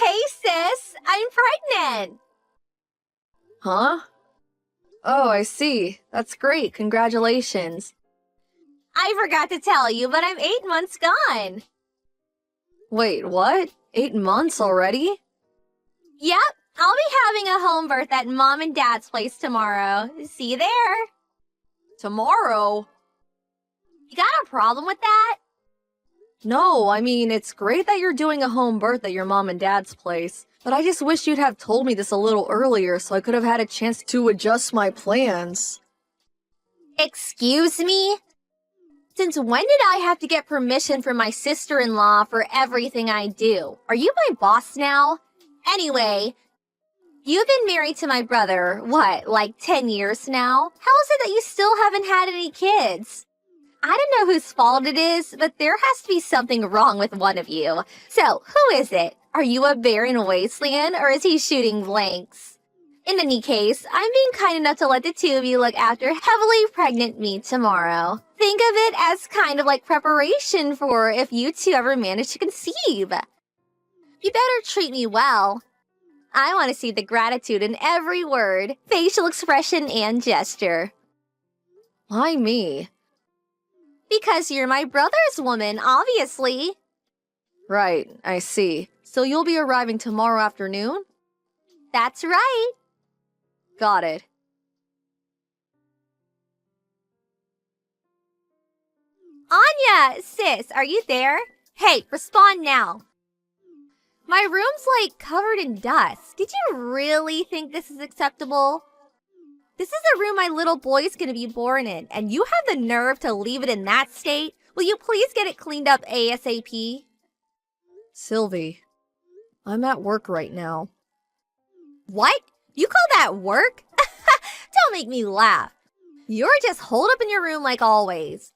Hey sis, I'm pregnant! Huh? Oh, I see. That's great. Congratulations. I forgot to tell you, but I'm 8 months gone. Wait, what? 8 months already? Yep, I'll be having a home birth at Mom and Dad's place tomorrow. See you there. Tomorrow? You got a problem with that? No, I mean, it's great that you're doing a home birth at your mom and dad's place, but I just wish you'd have told me this a little earlier so I could have had a chance to adjust my plans. Excuse me? Since when did I have to get permission from my sister-in-law for everything I do? Are you my boss now? Anyway, you've been married to my brother, like 10 years now? How is it that you still haven't had any kids? I don't know whose fault it is, but there has to be something wrong with one of you. So, who is it? Are you a barren wasteland, or is he shooting blanks? In any case, I'm being kind enough to let the two of you look after heavily pregnant me tomorrow. Think of it as kind of like preparation for if you two ever manage to conceive. You better treat me well. I want to see the gratitude in every word, facial expression, and gesture. Why me? Because you're my brother's woman, obviously. Right, I see. So you'll be arriving tomorrow afternoon? That's right. Got it. Anya, sis, are you there? Hey, respond now. My room's covered in dust. Did you really think this is acceptable? This is the room my little boy's gonna be born in, and you have the nerve to leave it in that state? Will you please get it cleaned up ASAP? Sylvie, I'm at work right now. What? You call that work? Don't make me laugh. You're just holed up in your room like always.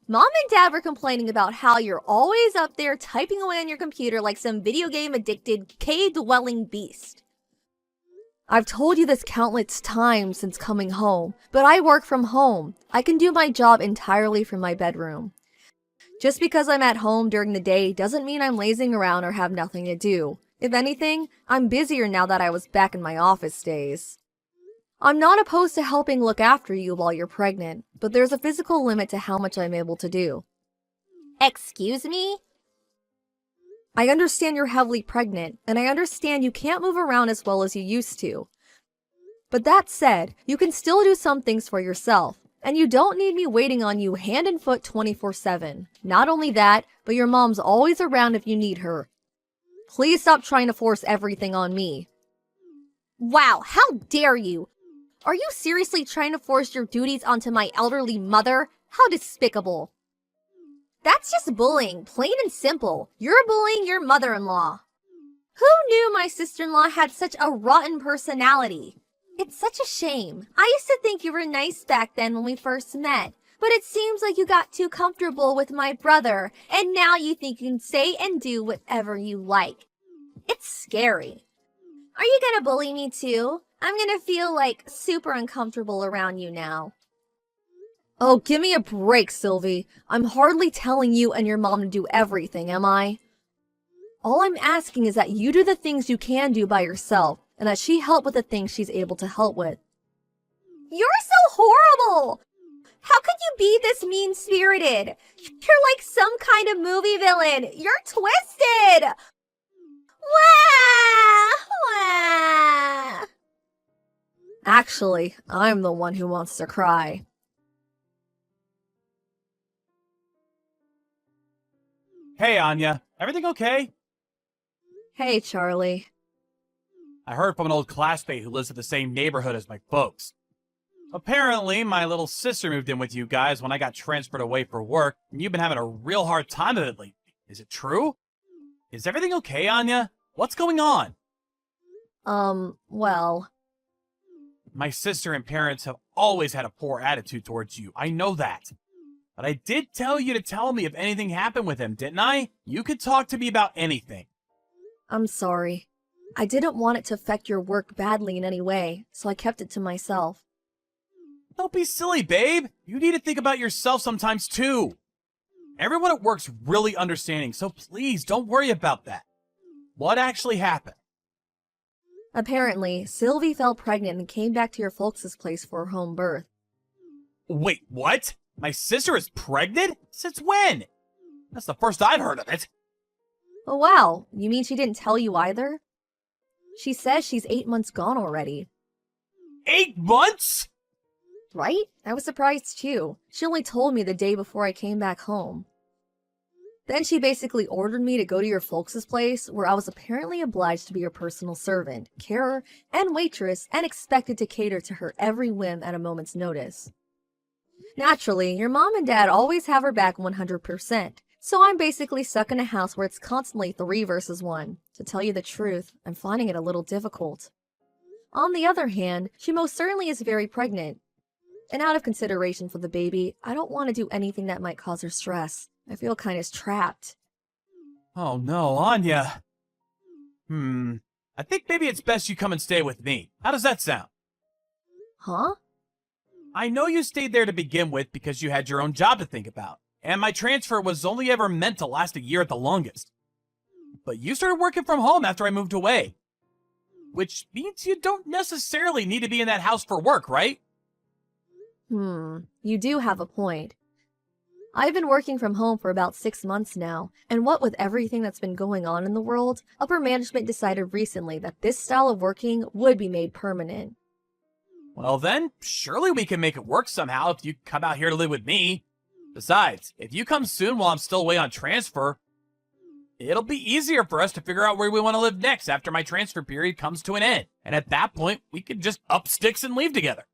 Mom and Dad were complaining about how you're always up there typing away on your computer like some video game addicted cave-dwelling beast. I've told you this countless times since coming home, but I work from home. I can do my job entirely from my bedroom. Just because I'm at home during the day doesn't mean I'm lazing around or have nothing to do. If anything, I'm busier now that I was back in my office days. I'm not opposed to helping look after you while you're pregnant, but there's a physical limit to how much I'm able to do. Excuse me? I understand you're heavily pregnant, and I understand you can't move around as well as you used to. But that said, you can still do some things for yourself, and you don't need me waiting on you hand and foot 24/7. Not only that, but your mom's always around if you need her. Please stop trying to force everything on me. Wow, how dare you! Are you seriously trying to force your duties onto my elderly mother? How despicable! That's just bullying, plain and simple. You're bullying your mother-in-law. Who knew my sister-in-law had such a rotten personality? It's such a shame. I used to think you were nice back then when we first met, but it seems like you got too comfortable with my brother, and now you think you can say and do whatever you like. It's scary. Are you gonna bully me too? I'm gonna feel super uncomfortable around you now. Oh, give me a break, Sylvie. I'm hardly telling you and your mom to do everything, am I? All I'm asking is that you do the things you can do by yourself, and that she help with the things she's able to help with. You're so horrible! How could you be this mean-spirited? You're like some kind of movie villain. You're twisted! Wah! Wah! Actually, I'm the one who wants to cry. Hey, Anya. Everything okay? Hey, Charlie. I heard from an old classmate who lives in the same neighborhood as my folks. Apparently, my little sister moved in with you guys when I got transferred away for work, and you've been having a real hard time of it lately. Is it true? Is everything okay, Anya? What's going on? Well... My sister and parents have always had a poor attitude towards you. I know that. But I did tell you to tell me if anything happened with him, didn't I? You could talk to me about anything. I'm sorry. I didn't want it to affect your work badly in any way, so I kept it to myself. Don't be silly, babe. You need to think about yourself sometimes, too. Everyone at work's really understanding, so please don't worry about that. What actually happened? Apparently, Sylvie fell pregnant and came back to your folks' place for her home birth. Wait, what? My sister is pregnant? Since when? That's the first I've heard of it. Oh wow, you mean she didn't tell you either? She says she's 8 months gone already. 8 months? Right? I was surprised too. She only told me the day before I came back home. Then she basically ordered me to go to your folks' place, where I was apparently obliged to be your personal servant, carer, and waitress, and expected to cater to her every whim at a moment's notice. Naturally, your mom and dad always have her back 100%, so I'm basically stuck in a house where it's constantly 3 versus 1. To tell you the truth, I'm finding it a little difficult. On the other hand, she most certainly is very pregnant. And out of consideration for the baby, I don't want to do anything that might cause her stress. I feel kind of trapped. Oh no, Anya. I think maybe it's best you come and stay with me. How does that sound? Huh? I know you stayed there to begin with because you had your own job to think about, and my transfer was only ever meant to last a year at the longest. But you started working from home after I moved away. Which means you don't necessarily need to be in that house for work, right? You do have a point. I've been working from home for about 6 months now, and what with everything that's been going on in the world, upper management decided recently that this style of working would be made permanent. Well then, surely we can make it work somehow if you come out here to live with me. Besides, if you come soon while I'm still away on transfer, it'll be easier for us to figure out where we want to live next after my transfer period comes to an end. And at that point, we can just up sticks and leave together.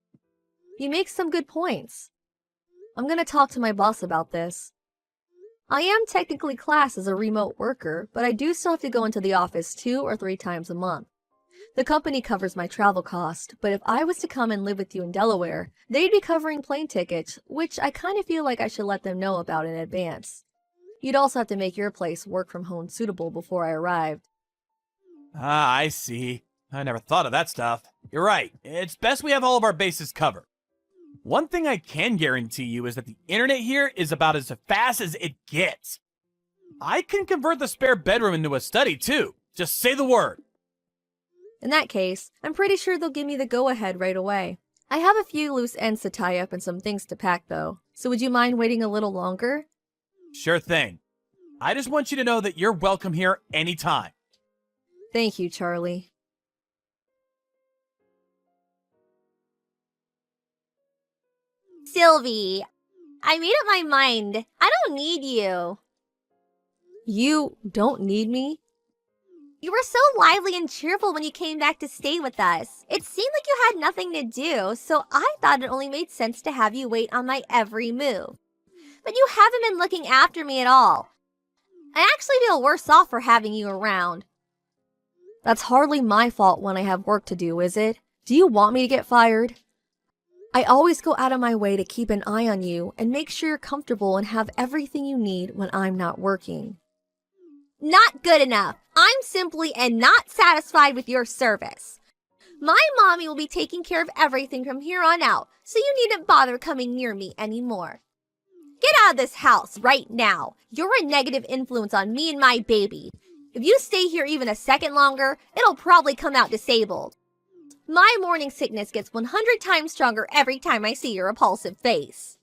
You make some good points. I'm gonna talk to my boss about this. I am technically classed as a remote worker, but I do still have to go into the office 2 or 3 times a month. The company covers my travel cost, but if I was to come and live with you in Delaware, they'd be covering plane tickets, which I kind of feel like I should let them know about in advance. You'd also have to make your place work from home suitable before I arrived. Ah, I see. I never thought of that stuff. You're right. It's best we have all of our bases covered. One thing I can guarantee you is that the internet here is about as fast as it gets. I can convert the spare bedroom into a study, too. Just say the word. In that case, I'm pretty sure they'll give me the go-ahead right away. I have a few loose ends to tie up and some things to pack, though. So would you mind waiting a little longer? Sure thing. I just want you to know that you're welcome here anytime. Thank you, Charlie. Sylvie, I made up my mind. I don't need you. You don't need me? You were so lively and cheerful when you came back to stay with us. It seemed like you had nothing to do, so I thought it only made sense to have you wait on my every move. But you haven't been looking after me at all. I actually feel worse off for having you around. That's hardly my fault when I have work to do, is it? Do you want me to get fired? I always go out of my way to keep an eye on you and make sure you're comfortable and have everything you need when I'm not working. Not good enough. I'm simply and not satisfied with your service. My mommy will be taking care of everything from here on out, so you needn't bother coming near me anymore. Get out of this house right now. You're a negative influence on me and my baby. If you stay here even a second longer, it'll probably come out disabled. My morning sickness gets 100 times stronger every time I see your repulsive face.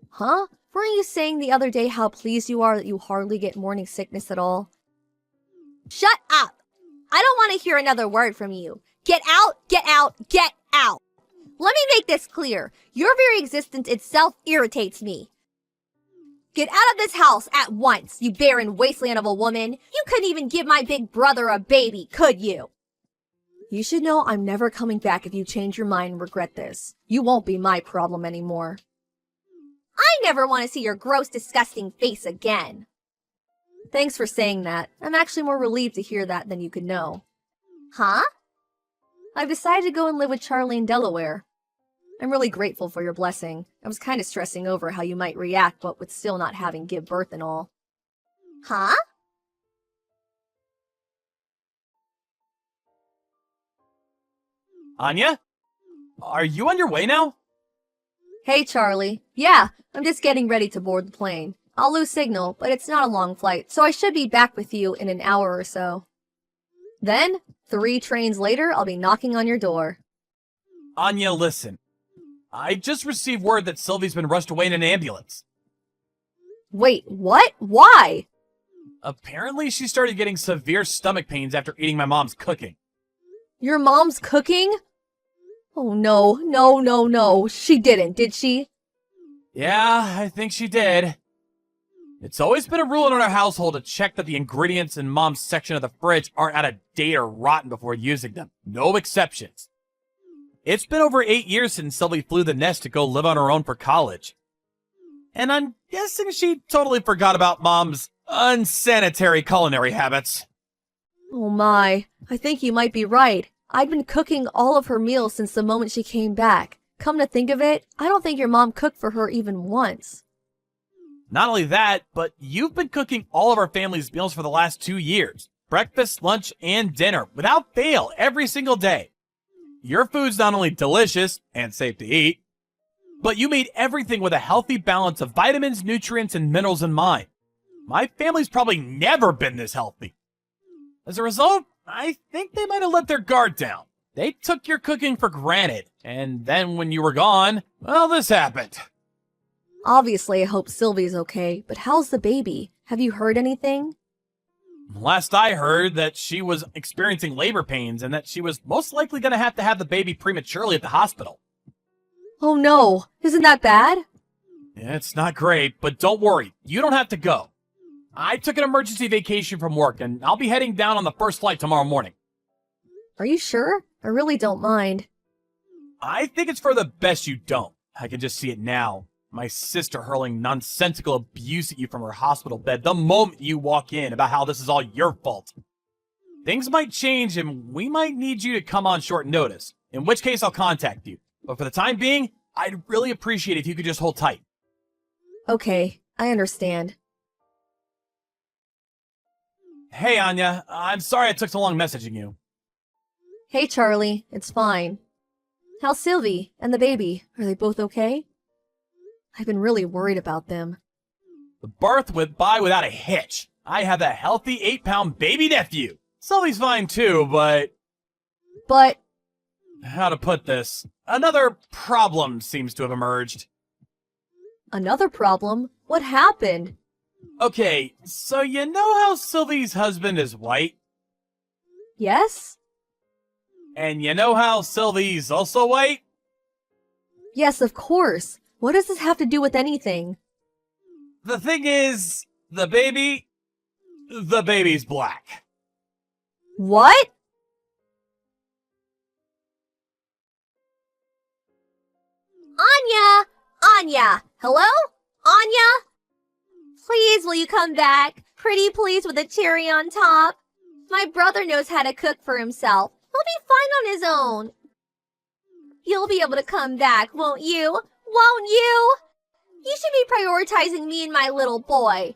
Huh? Weren't you saying the other day how pleased you are that you hardly get morning sickness at all? Shut up! I don't want to hear another word from you. Get out, get out, get out! Let me make this clear. Your very existence itself irritates me. Get out of this house at once, you barren wasteland of a woman. You couldn't even give my big brother a baby, could you? You should know I'm never coming back if you change your mind and regret this. You won't be my problem anymore. I never want to see your gross, disgusting face again. Thanks for saying that. I'm actually more relieved to hear that than you could know. Huh? I've decided to go and live with Charlie in Delaware. I'm really grateful for your blessing. I was kind of stressing over how you might react, but with still not having give birth and all. Huh? Anya? Are you on your way now? Hey, Charlie. Yeah, I'm just getting ready to board the plane. I'll lose signal, but it's not a long flight, so I should be back with you in an hour or so. Then, 3 trains later, I'll be knocking on your door. Anya, listen. I just received word that Sylvie's been rushed away in an ambulance. Wait, what? Why? Apparently, she started getting severe stomach pains after eating my mom's cooking. Your mom's cooking? Oh no, no, no, no. She didn't, did she? Yeah, I think she did. It's always been a rule in our household to check that the ingredients in Mom's section of the fridge aren't out of date or rotten before using them. No exceptions. It's been over 8 years since Sylvie flew the nest to go live on her own for college. And I'm guessing she totally forgot about Mom's unsanitary culinary habits. Oh my, I think you might be right. I'd been cooking all of her meals since the moment she came back. Come to think of it, I don't think your mom cooked for her even once. Not only that, but you've been cooking all of our family's meals for the last 2 years. Breakfast, lunch, and dinner, without fail, every single day. Your food's not only delicious and safe to eat, but you made everything with a healthy balance of vitamins, nutrients, and minerals in mind. My family's probably never been this healthy. As a result, I think they might have let their guard down. They took your cooking for granted, and then when you were gone, well, this happened. Obviously, I hope Sylvie's okay, but how's the baby? Have you heard anything? Last I heard that she was experiencing labor pains and that she was most likely going to have the baby prematurely at the hospital. Oh no, isn't that bad? It's not great, but don't worry, you don't have to go. I took an emergency vacation from work and I'll be heading down on the first flight tomorrow morning. Are you sure? I really don't mind. I think it's for the best you don't. I can just see it now. My sister hurling nonsensical abuse at you from her hospital bed the moment you walk in about how this is all your fault. Things might change and we might need you to come on short notice, in which case I'll contact you. But for the time being, I'd really appreciate if you could just hold tight. Okay, I understand. Hey Anya, I'm sorry it took so long messaging you. Hey Charlie, it's fine. How's Sylvie and the baby? Are they both okay? I've been really worried about them. The birth went by without a hitch. I have a healthy 8-pound baby nephew. Sylvie's fine too, but... But... How to put this? Another problem seems to have emerged. Another problem? What happened? Okay, so you know how Sylvie's husband is white? Yes? And you know how Sylvie's also white? Yes, of course. What does this have to do with anything? The thing is, the baby's black. What? Anya! Anya! Hello? Anya? Please, will you come back? Pretty please with a cherry on top. My brother knows how to cook for himself. He'll be fine on his own. You'll be able to come back, won't you? Won't you? You should be prioritizing me and my little boy.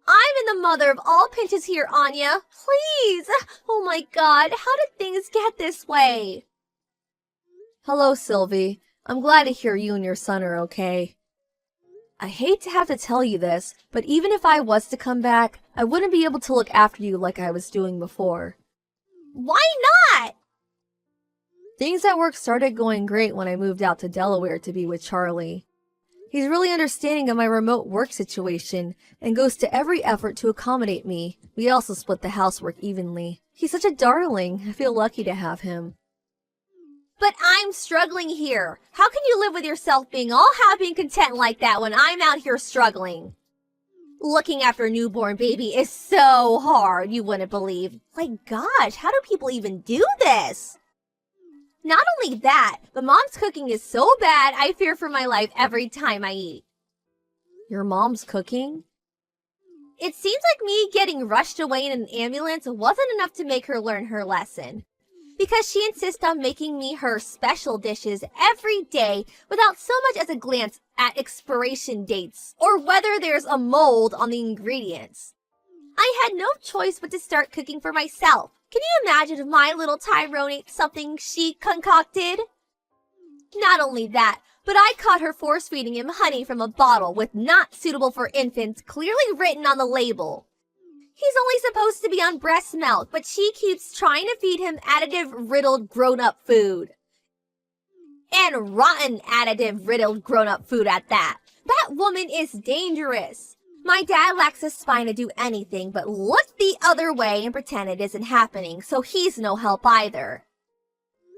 I'm in the mother of all pinches here, Anya. Please. Oh my God, how did things get this way? Hello, Sylvie. I'm glad to hear you and your son are okay. I hate to have to tell you this, but even if I was to come back, I wouldn't be able to look after you like I was doing before. Why not? Things at work started going great when I moved out to Delaware to be with Charlie. He's really understanding of my remote work situation and goes to every effort to accommodate me. We also split the housework evenly. He's such a darling. I feel lucky to have him. But I'm struggling here. How can you live with yourself being all happy and content like that when I'm out here struggling? Looking after a newborn baby is so hard, you wouldn't believe. Like, gosh, how do people even do this? Not only that, but Mom's cooking is so bad, I fear for my life every time I eat. Your mom's cooking? It seems like me getting rushed away in an ambulance wasn't enough to make her learn her lesson. Because she insists on making me her special dishes every day without so much as a glance at expiration dates or whether there's a mold on the ingredients. I had no choice but to start cooking for myself. Can you imagine if my little Tyrone ate something she concocted? Not only that, but I caught her force-feeding him honey from a bottle with "not suitable for infants" clearly written on the label. He's only supposed to be on breast milk, but she keeps trying to feed him additive-riddled grown-up food. And rotten additive-riddled grown-up food at that. That woman is dangerous. My dad lacks a spine to do anything but look the other way and pretend it isn't happening, so he's no help either.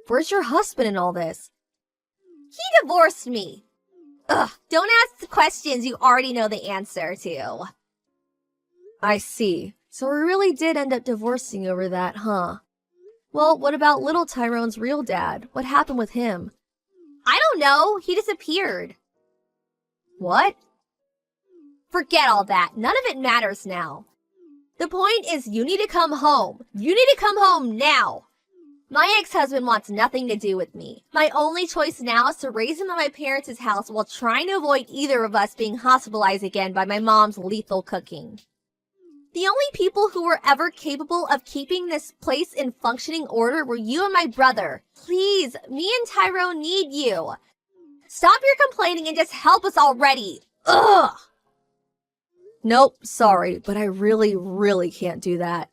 Where's your husband in all this? He divorced me. Ugh, don't ask the questions you already know the answer to. I see. So we really did end up divorcing over that, huh? Well, what about little Tyrone's real dad? What happened with him? I don't know. He disappeared. What? Forget all that. None of it matters now. The point is you need to come home. You need to come home now. My ex-husband wants nothing to do with me. My only choice now is to raise him at my parents' house while trying to avoid either of us being hospitalized again by my mom's lethal cooking. The only people who were ever capable of keeping this place in functioning order were you and my brother. Please, me and Tyrone need you. Stop your complaining and just help us already. Ugh! Nope, sorry, but I really can't do that.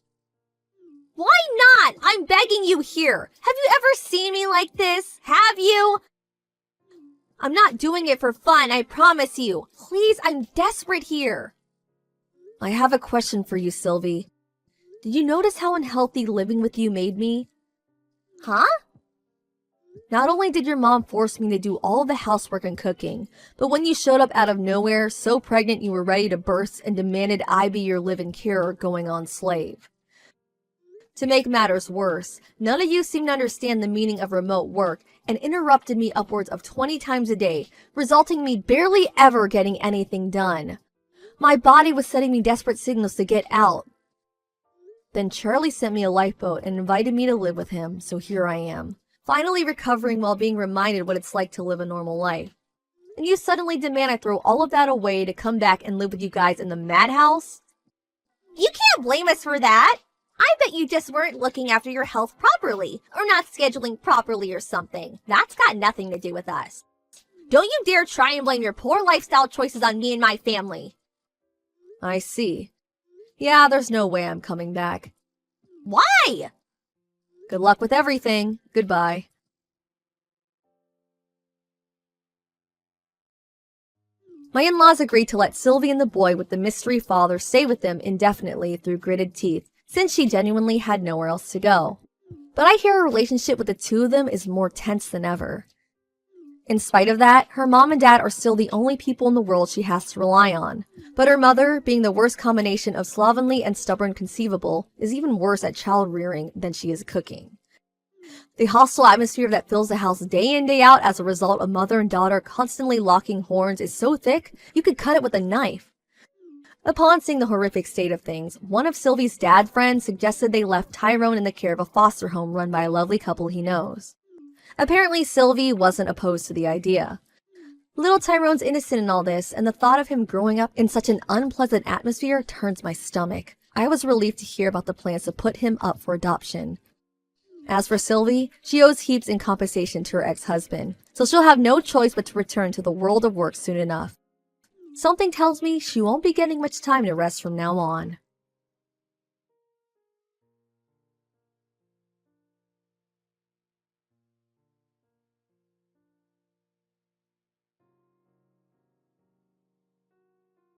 Why not? I'm begging you here. Have you ever seen me like this? Have you? I'm not doing it for fun, I promise you. Please, I'm desperate here. I have a question for you, Sylvie. Did you notice how unhealthy living with you made me? Huh? Not only did your mom force me to do all the housework and cooking, but when you showed up out of nowhere, so pregnant you were ready to burst and demanded I be your live-in carer going on slave. To make matters worse, none of you seemed to understand the meaning of remote work and interrupted me upwards of 20 times a day, resulting in me barely ever getting anything done. My body was sending me desperate signals to get out. Then Charlie sent me a lifeboat and invited me to live with him, so here I am, finally recovering while being reminded what it's like to live a normal life. And you suddenly demand I throw all of that away to come back and live with you guys in the madhouse? You can't blame us for that. I bet you just weren't looking after your health properly, or not scheduling properly or something. That's got nothing to do with us. Don't you dare try and blame your poor lifestyle choices on me and my family. I see. Yeah, there's no way I'm coming back. Why? Good luck with everything. Goodbye. My in-laws agreed to let Sylvie and the boy with the mystery father stay with them indefinitely through gritted teeth, since she genuinely had nowhere else to go. But I hear her relationship with the two of them is more tense than ever. In spite of that, her mom and dad are still the only people in the world she has to rely on. But her mother, being the worst combination of slovenly and stubborn conceivable, is even worse at child rearing than she is cooking. The hostile atmosphere that fills the house day in day out as a result of mother and daughter constantly locking horns is so thick, you could cut it with a knife. Upon seeing the horrific state of things, one of Sylvie's dad friends suggested they left Tyrone in the care of a foster home run by a lovely couple he knows. Apparently, Sylvie wasn't opposed to the idea. Little Tyrone's innocent in all this, and the thought of him growing up in such an unpleasant atmosphere turns my stomach. I was relieved to hear about the plans to put him up for adoption. As for Sylvie, she owes heaps in compensation to her ex-husband, so she'll have no choice but to return to the world of work soon enough. Something tells me she won't be getting much time to rest from now on.